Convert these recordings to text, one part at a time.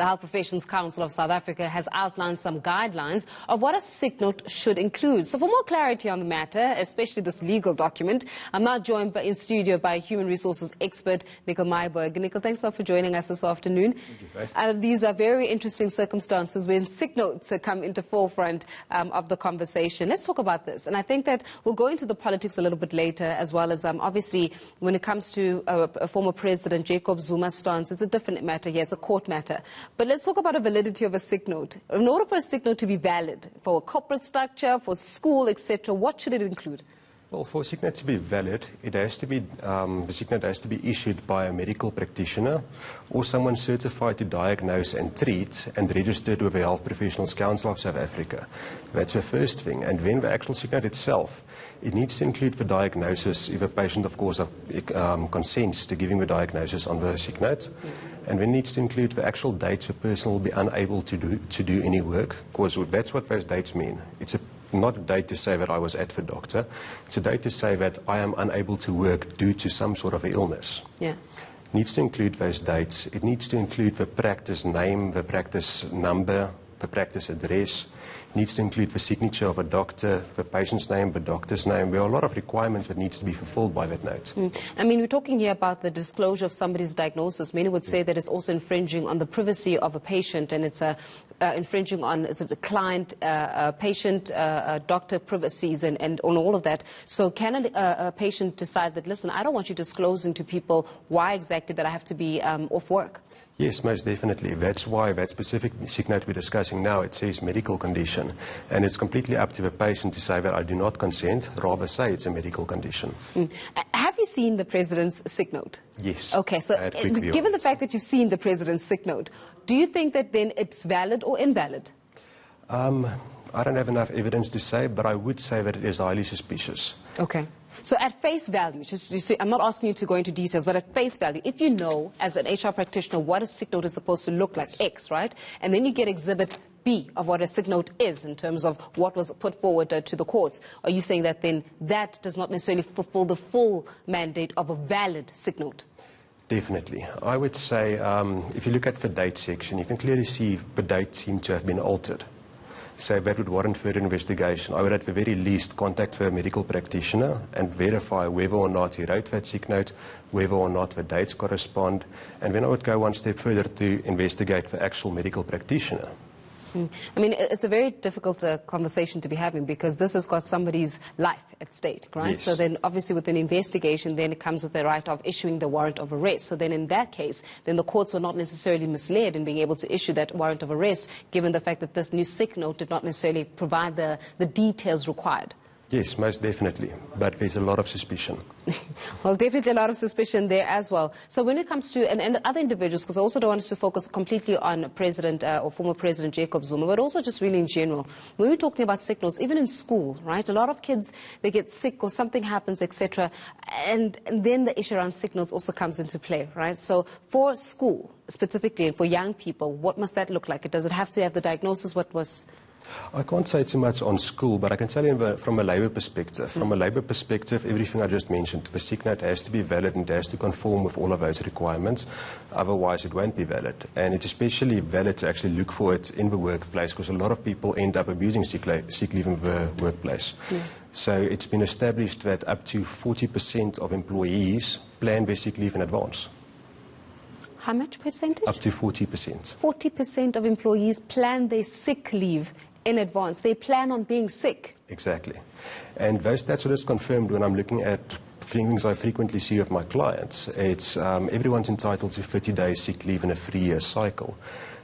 The Health Professions Council of South Africa has outlined some guidelines of what a sick note should include. So for more clarity on the matter, especially this legal document, I'm now joined in studio by human resources expert Nicole Myberg. Nicole, thanks a lot for joining us this afternoon. Thank you, Faith. These are very interesting circumstances when sick notes come into forefront of the conversation. Let's talk about this. And I think that we'll go into the politics a little bit later, as well as obviously when it comes to a former President Jacob Zuma's stance, it's a different matter here. It's a court matter. But let's talk about the validity of a sick note. In order for a sick note to be valid, for a corporate structure, for school, etc., what should it include? Well, for a sick note to be valid, it has to be, the sick note has to be issued by a medical practitioner or someone certified to diagnose and treat and registered with the Health Professions Council of South Africa. That's the first thing. And then the actual sick note itself, it needs to include the diagnosis if a patient, of course, consents to giving the diagnosis on the sick note. And then it needs to include the actual dates the person will be unable to do any work, because that's what those dates mean. It's not a date to say that I was at the doctor. It's a date to say that I am unable to work due to some sort of illness. Yeah. It needs to include those dates. It needs to include the practice name, the practice number, the practice address. It needs to include the signature of a doctor, the patient's name, the doctor's name. There are a lot of requirements that needs to be fulfilled by that note. I mean, we're talking here about the disclosure of somebody's diagnosis. Many would say that it's also infringing on the privacy of a patient, and it's infringing on the client, patient, doctor privacies and on all of that. So can a patient decide that, listen, I don't want you disclosing to people why exactly that I have to be off work? Yes, most definitely. That's why that specific sick note we're discussing now, it says medical condition. And it's completely up to the patient to say that I do not consent, rather say it's a medical condition. Have you seen the President's sick note? Yes. Okay, so given the fact that you've seen the President's sick note, do you think that then it's valid or invalid? I don't have enough evidence to say, but I would say that it is highly suspicious. Okay. So at face value, I'm not asking you to go into details, but at face value, if you know as an HR practitioner what a sick note is supposed to look like, X, right? And then you get exhibit B of what a sick note is in terms of what was put forward to the courts, are you saying that then that does not necessarily fulfill the full mandate of a valid sick note? Definitely. I would say if you look at the date section, you can clearly see the dates seem to have been altered. So that would warrant further investigation. I would at the very least contact the medical practitioner and verify whether or not he wrote that sick note, whether or not the dates correspond, and then I would go one step further to investigate the actual medical practitioner. I mean, it's a very difficult conversation to be having, because this has got somebody's life at stake, right? Yes. So then obviously with an investigation, then it comes with the right of issuing the warrant of arrest. So then in that case, then the courts were not necessarily misled in being able to issue that warrant of arrest, given the fact that this new sick note did not necessarily provide the details required. Yes, most definitely. But there's a lot of suspicion. Well, definitely a lot of suspicion there as well. So when it comes to and other individuals, because I also don't want us to focus completely on President or former President Jacob Zuma, but also just really in general. When we're talking about sick notes, even in school, right? A lot of kids, they get sick or something happens, etc. And then the issue around sick notes also comes into play, right? So for school, specifically, and for young people, what must that look like? Does it have to have the diagnosis? What was... I can't say too much on school, but I can tell you from a labour perspective. From a labour perspective, everything I just mentioned, the sick note has to be valid and it has to conform with all of those requirements. Otherwise, it won't be valid. And it's especially valid to actually look for it in the workplace, because a lot of people end up abusing sick leave in the workplace. So it's been established that up to 40% of employees plan their sick leave in advance. How much percentage? Up to 40%. 40% of employees plan their sick leave in advance. They plan on being sick. Exactly. And those stats are just confirmed when I'm looking at things I frequently see with my clients. It's everyone's entitled to 30 days sick leave in a 3-year cycle.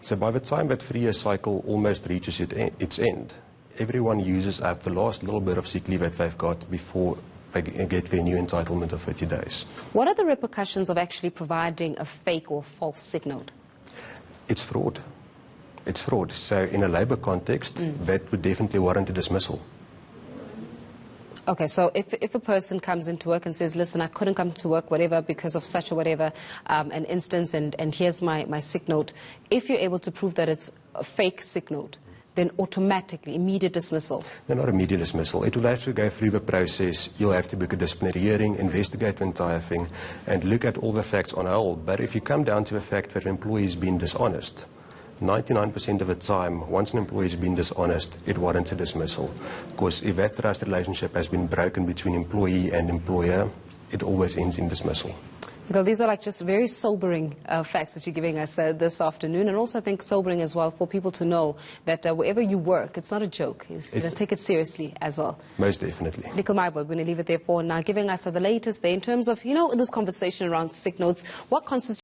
So by the time that 3-year cycle almost reaches its end, everyone uses up the last little bit of sick leave that they've got before they get their new entitlement of 30 days. What are the repercussions of actually providing a fake or false sick note? It's fraud. It's fraud. So in a labour context, that would definitely warrant a dismissal. Okay, so if a person comes into work and says, listen, I couldn't come to work, whatever, because of such or whatever, an instance, and here's my sick note, if you're able to prove that it's a fake sick note, then automatically, immediate dismissal? No, not immediate dismissal. It will have to go through the process. You'll have to book a disciplinary hearing, investigate the entire thing, and look at all the facts on a whole. But if you come down to the fact that the employee has been dishonest, 99% of the time, once an employee has been dishonest, it warrants a dismissal. Because if that trust relationship has been broken between employee and employer, it always ends in dismissal. Well, these are like just very sobering facts that you're giving us this afternoon, and also I think sobering as well for people to know that wherever you work, it's not a joke. Take it seriously as well. Most definitely. Nicole Maibo, we're going to leave it there for now, giving us the latest there in terms of, this conversation around sick notes, what constitutes